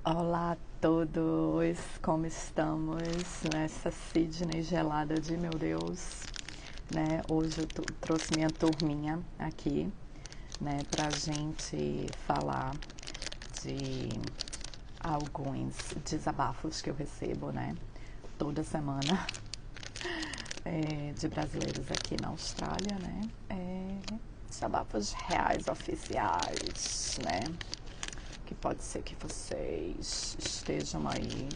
Olá a todos, como estamos nessa Sydney gelada de meu Deus, né? Hoje eu trouxe minha turminha aqui, né, pra gente falar de alguns desabafos que eu recebo, né, toda semana, de brasileiros aqui na Austrália, né? Desabafos reais, oficiais, né? Que pode ser que vocês estejam aí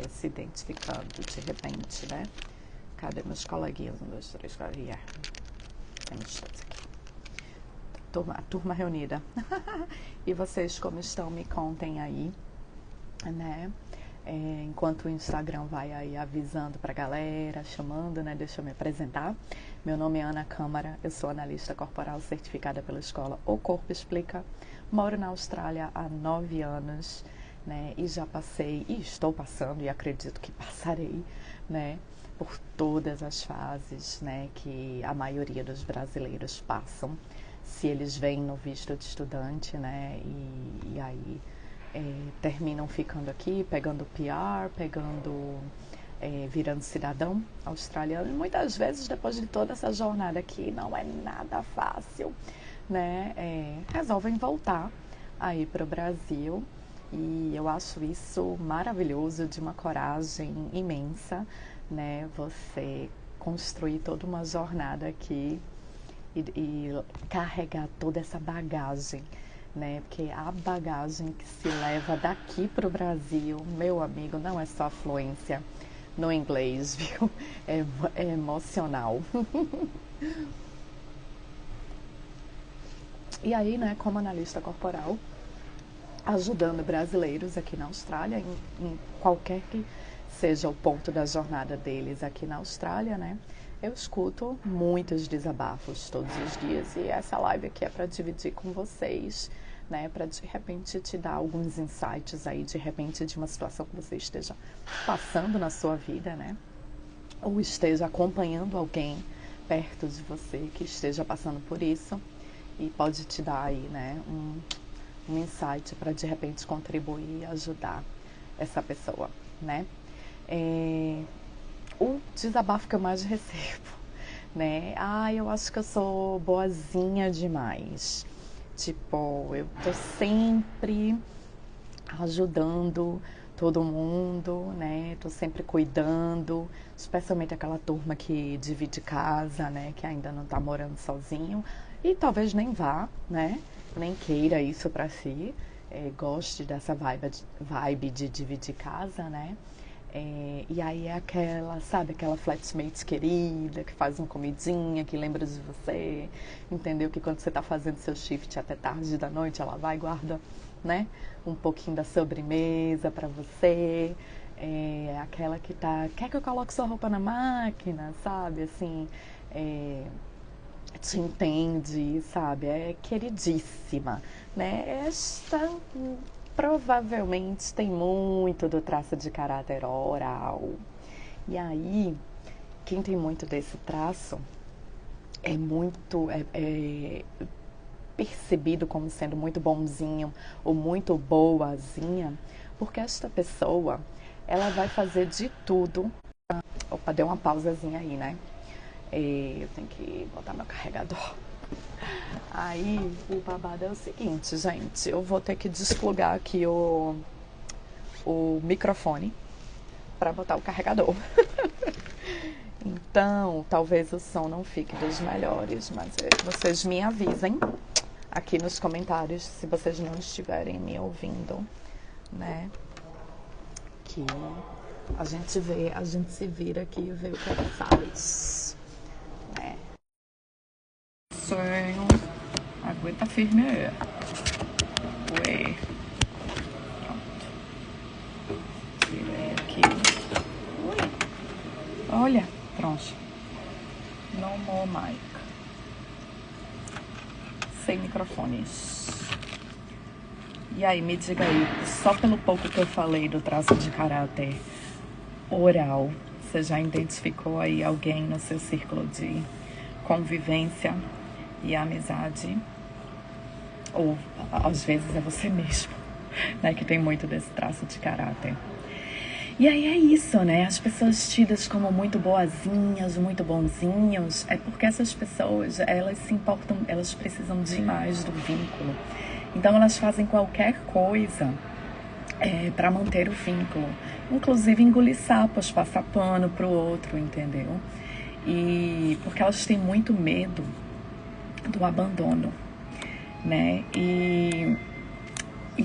se identificando de repente, né? Cadê meus coleguinhas? 1, 2, 3, 4, temos todos aqui. A turma reunida. E vocês como estão? Me contem aí, né? Enquanto o Instagram vai aí avisando pra galera, chamando, né? Deixa eu me apresentar. Meu nome é Ana Câmara, eu sou analista corporal certificada pela escola O Corpo Explica. Moro na Austrália há 9 anos, né? E já passei, e estou passando, e acredito que passarei, né? Por todas as fases, né? Que a maioria dos brasileiros passam. Se eles vêm no visto de estudante, né? E aí terminam ficando aqui, pegando PR, virando cidadão australiano. E muitas vezes, depois de toda essa jornada aqui, não é nada fácil, né? Resolvem voltar aí para o Brasil. E eu acho isso maravilhoso, de uma coragem imensa, né? Você construir toda uma jornada aqui e carregar toda essa bagagem, né? Porque a bagagem que se leva daqui para o Brasil, meu amigo, não é só fluência no inglês, viu? É emocional. E aí, né, como analista corporal, ajudando brasileiros aqui na Austrália, em qualquer que seja o ponto da jornada deles aqui na Austrália, né? Eu escuto muitos desabafos todos os dias e essa live aqui é para dividir com vocês, né? Para de repente te dar alguns insights aí, de repente, de uma situação que você esteja passando na sua vida, né? Ou esteja acompanhando alguém perto de você que esteja passando por isso e pode te dar aí, né, um insight para de repente contribuir e ajudar essa pessoa, né? O desabafo que eu mais recebo, né? Eu acho que eu sou boazinha demais. Tipo, eu tô sempre ajudando todo mundo, né? Tô sempre cuidando, especialmente aquela turma que divide casa, né? Que ainda não tá morando sozinho e talvez nem vá, né? Nem queira isso pra si, goste dessa vibe de dividir casa, né? E aí é aquela, sabe, aquela flatmate querida, que faz uma comidinha, que lembra de você, entendeu? Que quando você tá fazendo seu shift até tarde da noite, ela vai e guarda, né, um pouquinho da sobremesa pra você. Aquela que tá, quer que eu coloque sua roupa na máquina, sabe, assim, te entende, sabe, é queridíssima, né? Esta provavelmente tem muito do traço de caráter oral. E aí, quem tem muito desse traço é muito percebido como sendo muito bonzinho ou muito boazinha, porque esta pessoa, ela vai fazer de tudo. Opa, deu uma pausazinha aí, né? Eu tenho que botar meu carregador. Aí, o babado é o seguinte, gente. Eu vou ter que desplugar aqui o microfone para botar o carregador. Então, talvez o som não fique dos melhores, mas vocês me avisem aqui nos comentários se vocês não estiverem me ouvindo, né? Que a gente se vira aqui e vê o que é que faz, né? Sonho. Aguenta firme aí. Ué. Pronto. Tirei aqui. Ui. Olha, troncha. No more mic. Sem microfones. E aí, me diga aí, só pelo pouco que eu falei do traço de caráter oral, você já identificou aí alguém no seu círculo de convivência e amizade? Ou às vezes é você mesmo, né, que tem muito desse traço de caráter. E aí é isso, né? As pessoas tidas como muito boazinhas, muito bonzinhos, é porque essas pessoas, elas se importam, elas precisam demais do vínculo. Então elas fazem qualquer coisa para manter o vínculo. Inclusive engolir sapos, passar pano pro outro, entendeu? E porque elas têm muito medo do abandono, né? E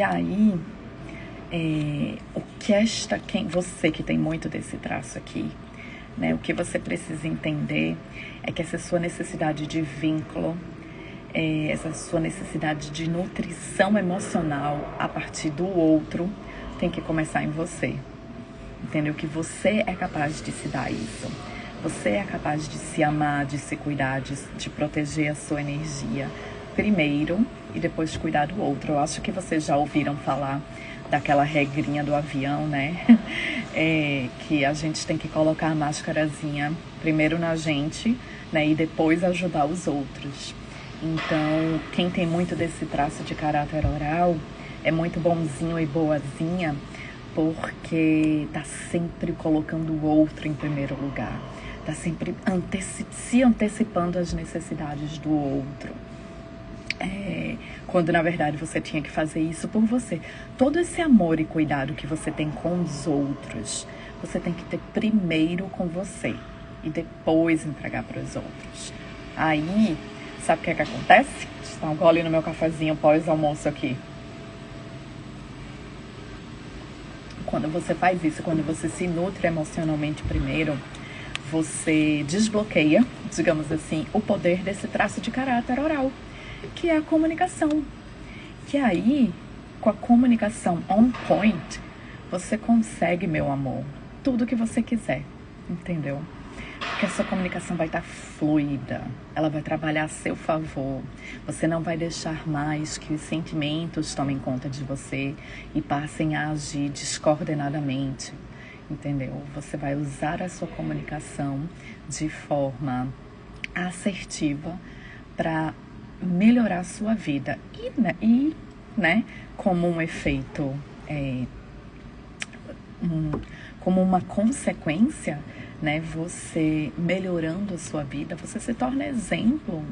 aí... você que tem muito desse traço aqui, né? O que você precisa entender é que essa sua necessidade de vínculo, essa sua necessidade de nutrição emocional a partir do outro tem que começar em você. Entendeu? Que você é capaz de se dar isso. Você é capaz de se amar, de se cuidar, de proteger a sua energia primeiro e depois cuidar do outro. Eu acho que vocês já ouviram falar daquela regrinha do avião, né? Que a gente tem que colocar a máscarazinha primeiro na gente, né? E depois ajudar os outros. Então, quem tem muito desse traço de caráter oral é muito bonzinho e boazinha porque tá sempre colocando o outro em primeiro lugar. Tá sempre se antecipando às necessidades do outro. Quando na verdade você tinha que fazer isso por você. Todo esse amor e cuidado que você tem com os outros, você tem que ter primeiro com você e depois entregar para os outros. Aí, sabe o que acontece? Deixa eu dar um gole no meu cafezinho pós-almoço aqui. Quando você faz isso, quando você se nutre emocionalmente primeiro, você desbloqueia, digamos assim, o poder desse traço de caráter oral, que é a comunicação. Que aí, com a comunicação on point, você consegue, meu amor, tudo que você quiser, entendeu? Porque a sua comunicação vai estar fluida, ela vai trabalhar a seu favor. Você não vai deixar mais que os sentimentos tomem conta de você e passem a agir descoordenadamente, entendeu? Você vai usar a sua comunicação de forma assertiva para melhorar a sua vida e como um efeito, como uma consequência, né, você melhorando a sua vida, você se torna exemplo,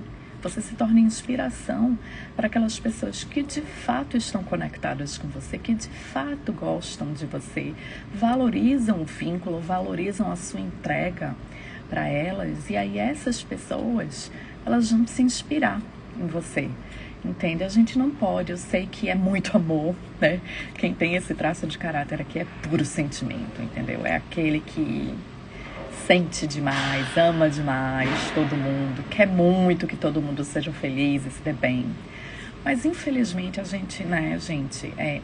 você se torna inspiração para aquelas pessoas que de fato estão conectadas com você, que de fato gostam de você, valorizam o vínculo, valorizam a sua entrega para elas, e aí essas pessoas, elas vão se inspirar em você, entende? A gente não pode, eu sei que é muito amor, né? Quem tem esse traço de caráter aqui é puro sentimento, entendeu? É aquele que sente demais, ama demais todo mundo, quer muito que todo mundo seja feliz e se dê bem. Mas infelizmente a gente, né,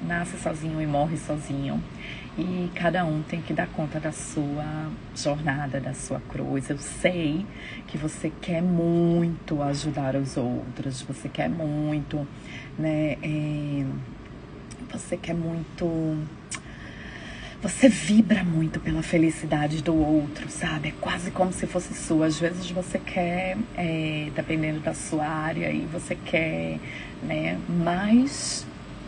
nasce sozinho e morre sozinho. E cada um tem que dar conta da sua jornada, da sua cruz. Eu sei que você quer muito ajudar os outros, você quer muito, né? Você quer muito... Você vibra muito pela felicidade do outro, sabe? É quase como se fosse sua. Às vezes você quer, dependendo da sua área, e você quer, né, mais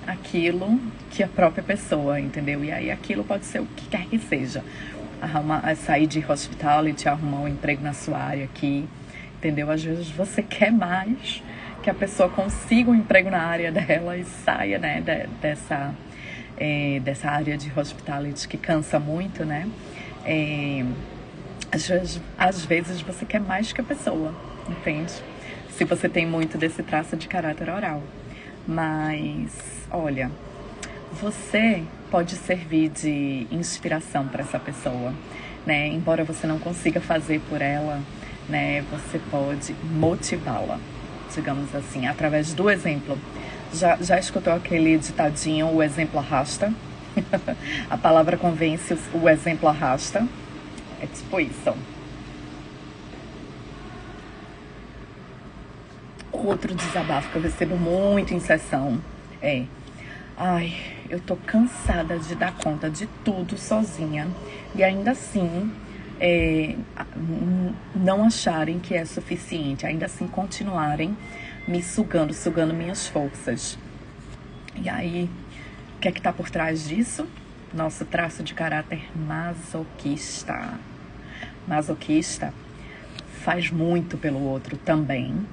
aquilo que a própria pessoa, entendeu? E aí aquilo pode ser o que quer que seja. Sair de hospitality, arrumar um emprego na sua área aqui, entendeu? Às vezes você quer mais que a pessoa consiga um emprego na área dela e saia, né, dessa área de hospitality que cansa muito, né? Às vezes você quer mais que a pessoa, entende? Se você tem muito desse traço de caráter oral. Mas, olha, você pode servir de inspiração para essa pessoa, né? Embora você não consiga fazer por ela, né? Você pode motivá-la, digamos assim, através do exemplo. Já escutou aquele ditadinho, o exemplo arrasta? A palavra convence, o exemplo arrasta. É tipo isso. Outro desabafo que eu recebo muito em sessão é: ai, eu tô cansada de dar conta de tudo sozinha e ainda assim não acharem que é suficiente, ainda assim continuarem me sugando minhas forças. E aí O que é que está por trás disso? Nosso traço de caráter masoquista. Masoquista faz muito pelo outro também,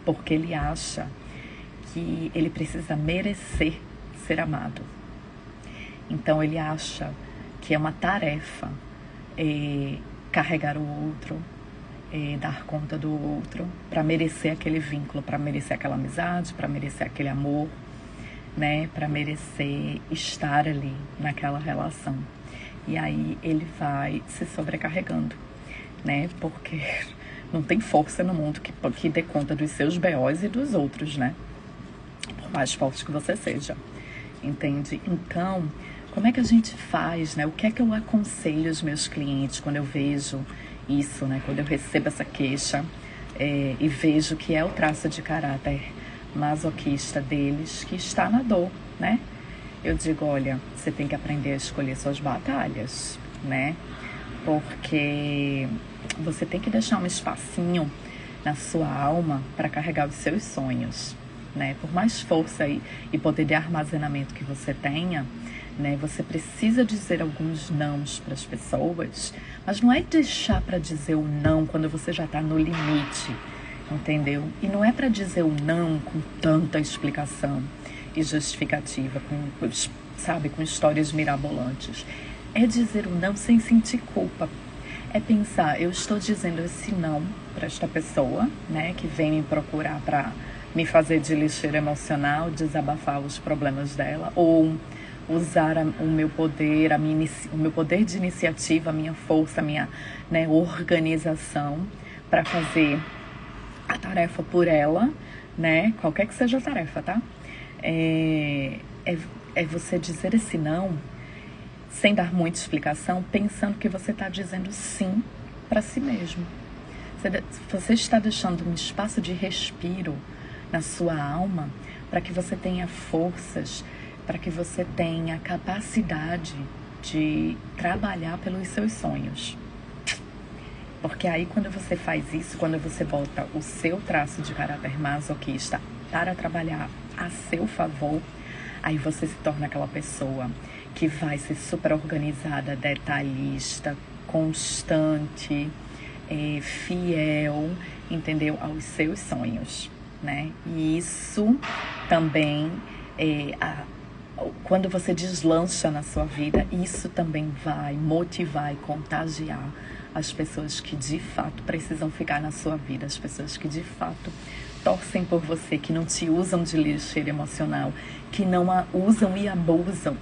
porque ele acha que ele precisa merecer ser amado. Então ele acha que é uma tarefa carregar o outro, dar conta do outro, para merecer aquele vínculo, para merecer aquela amizade, para merecer aquele amor, né? Para merecer estar ali naquela relação. E aí ele vai se sobrecarregando, né? Porque não tem força no mundo que dê conta dos seus BOs e dos outros, né? Por mais forte que você seja, entende? Então, como é que a gente faz, né? O que é que eu aconselho os meus clientes quando eu vejo isso, né? Quando eu recebo essa queixa e vejo que é o traço de caráter masoquista deles que está na dor, né? Eu digo, olha, você tem que aprender a escolher suas batalhas, né? Porque você tem que deixar um espacinho na sua alma para carregar os seus sonhos, né? Por mais força e poder de armazenamento que você tenha, né? Você precisa dizer alguns nãos para as pessoas, mas não é deixar para dizer o não quando você já está no limite, entendeu? E não é para dizer o não com tanta explicação e justificativa, com histórias mirabolantes. É dizer o não sem sentir culpa. É pensar, eu estou dizendo esse não para esta pessoa, né, que vem me procurar para me fazer de lixeira emocional, desabafar os problemas dela, ou usar o meu poder, o meu poder de iniciativa, a minha força, a minha, né, organização para fazer a tarefa por ela, né, qualquer que seja a tarefa, tá? É você dizer esse não sem dar muita explicação, pensando que você está dizendo sim para si mesmo. Você está deixando um espaço de respiro na sua alma para que você tenha forças, para que você tenha capacidade de trabalhar pelos seus sonhos. Porque aí quando você faz isso, quando você bota o seu traço de caráter masoquista para trabalhar a seu favor, aí você se torna aquela pessoa que vai ser super organizada, detalhista, constante, fiel, entendeu? Aos seus sonhos, né? E isso também, quando você deslancha na sua vida, isso também vai motivar e contagiar as pessoas que de fato precisam ficar na sua vida, as pessoas que de fato torcem por você, que não te usam de lixeira emocional, que não a usam e abusam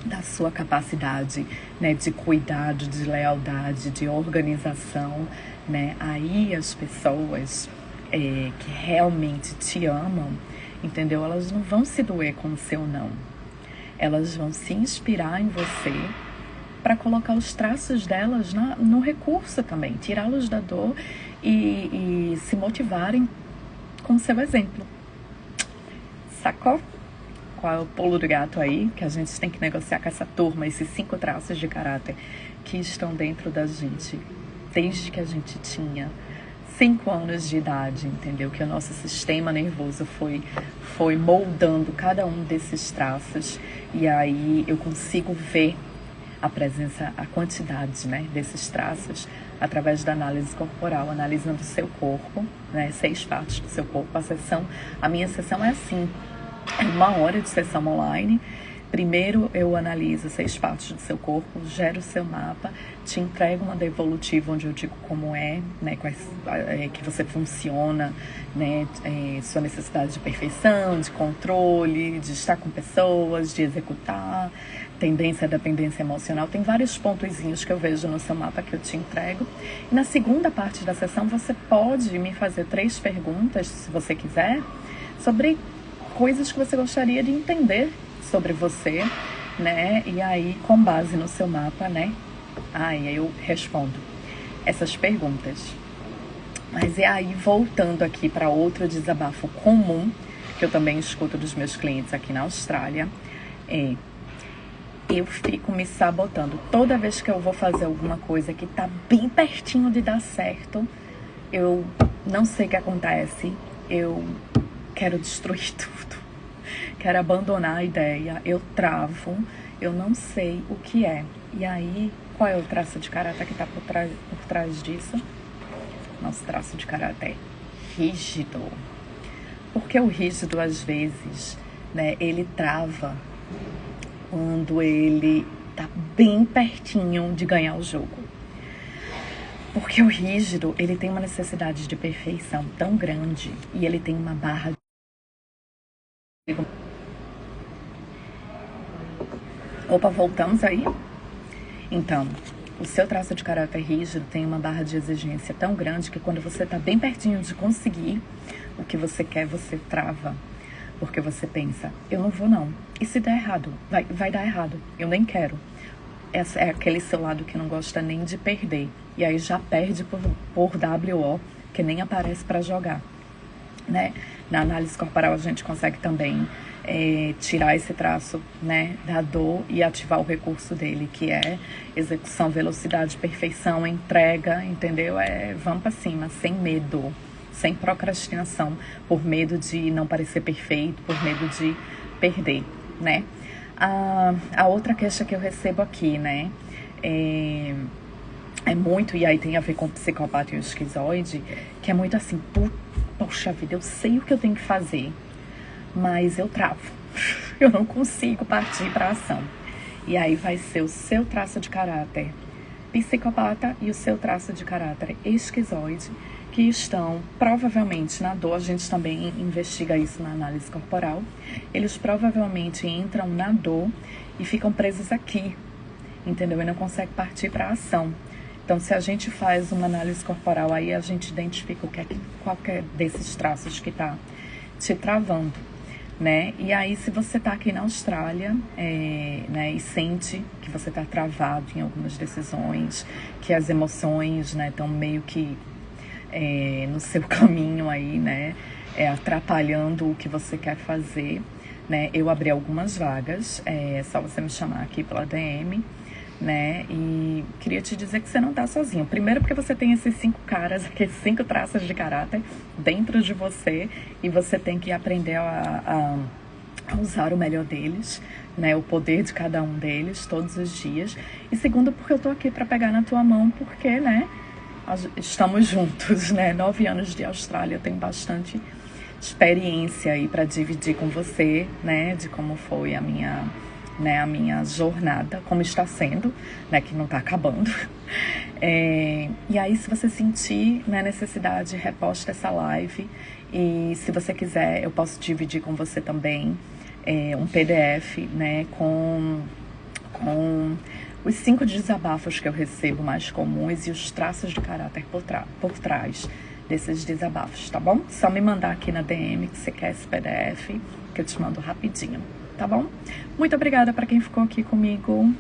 da sua capacidade, né, de cuidado, de lealdade, de organização, né? Aí as pessoas que realmente te amam, entendeu? Elas não vão se doer com o seu não. Elas vão se inspirar em você para colocar os traços delas no recurso também, tirá-los da dor e se motivarem com o seu exemplo. Sacou? Qual é o pulo do gato aí? Que a gente tem que negociar com essa turma, esses 5 traços de caráter que estão dentro da gente, desde que a gente tinha 5 anos de idade, entendeu? Que o nosso sistema nervoso foi moldando cada um desses traços, e aí eu consigo ver a presença, a quantidade, né, desses traços através da análise corporal, analisando o seu corpo, né, 6 partes do seu corpo. A minha sessão é assim, é 1 hora de sessão online. Primeiro eu analiso 6 partes do seu corpo, gero o seu mapa, te entrego uma devolutiva onde eu digo como é, né, que você funciona, né, sua necessidade de perfeição, de controle, de estar com pessoas, de executar, tendência, dependência emocional. Tem vários pontozinhos que eu vejo no seu mapa que eu te entrego. E na segunda parte da sessão você pode me fazer 3 perguntas, se você quiser, sobre coisas que você gostaria de entender sobre você, né? E aí, com base no seu mapa, né? Aí eu respondo essas perguntas. Mas e aí, voltando aqui para outro desabafo comum, que eu também escuto dos meus clientes aqui na Austrália, eu fico me sabotando. Toda vez que eu vou fazer alguma coisa que tá bem pertinho de dar certo, eu não sei o que acontece, eu quero destruir tudo. quero abandonar a ideia, eu travo, eu não sei o que é. E aí, qual é o traço de caráter que está por trás disso? Nosso traço de caráter rígido. Porque o rígido, às vezes, né, ele trava quando ele tá bem pertinho de ganhar o jogo. Porque o rígido, ele tem uma necessidade de perfeição tão grande e ele tem uma barra de... Opa, voltamos aí? Então, o seu traço de caráter rígido tem uma barra de exigência tão grande que quando você tá bem pertinho de conseguir o que você quer, você trava. Porque você pensa, eu não vou não. E se der errado? Vai dar errado. Eu nem quero. Essa é aquele seu lado que não gosta nem de perder. E aí já perde por WO, que nem aparece para jogar. Né? Na análise corporal a gente consegue também tirar esse traço, né, da dor e ativar o recurso dele, que é execução, velocidade, perfeição, entrega, entendeu? Vamos para cima, sem medo, sem procrastinação, por medo de não parecer perfeito, por medo de perder, né? A outra queixa que eu recebo aqui, né, é muito, e aí tem a ver com o psicopata e o esquizoide, que é muito assim, poxa vida, eu sei o que eu tenho que fazer, mas eu travo, eu não consigo partir para a ação. E aí vai ser o seu traço de caráter psicopata e o seu traço de caráter esquizoide, que estão provavelmente na dor. A gente também investiga isso na análise corporal. Eles provavelmente entram na dor e ficam presos aqui, entendeu? E não conseguem partir para a ação. Então, se a gente faz uma análise corporal, aí a gente identifica qual que é desses traços que está te travando, né? E aí, se você está aqui na Austrália, né, e sente que você está travado em algumas decisões, que as emoções, né, estão meio que no seu caminho aí, né, atrapalhando o que você quer fazer, né? Eu abri algumas vagas, é só você me chamar aqui pela DM, né? E queria te dizer que você não tá sozinho. Primeiro porque você tem esses 5 caras, esses 5 traços de caráter dentro de você e você tem que aprender a usar o melhor deles, né? O poder de cada um deles todos os dias. E segundo porque eu tô aqui para pegar na tua mão, porque, né, estamos juntos, né? 9 anos de Austrália, eu tenho bastante experiência aí para dividir com você, né, de como foi a minha jornada, como está sendo, né, que não está acabando. E aí, se você sentir, né, necessidade, reposta essa live. E se você quiser, eu posso dividir com você também um PDF, né, com os 5 desabafos que eu recebo mais comuns e os traços de caráter por trás desses desabafos, tá bom? Só me mandar aqui na DM que você quer esse PDF, que eu te mando rapidinho. Tá bom? Muito obrigada para quem ficou aqui comigo.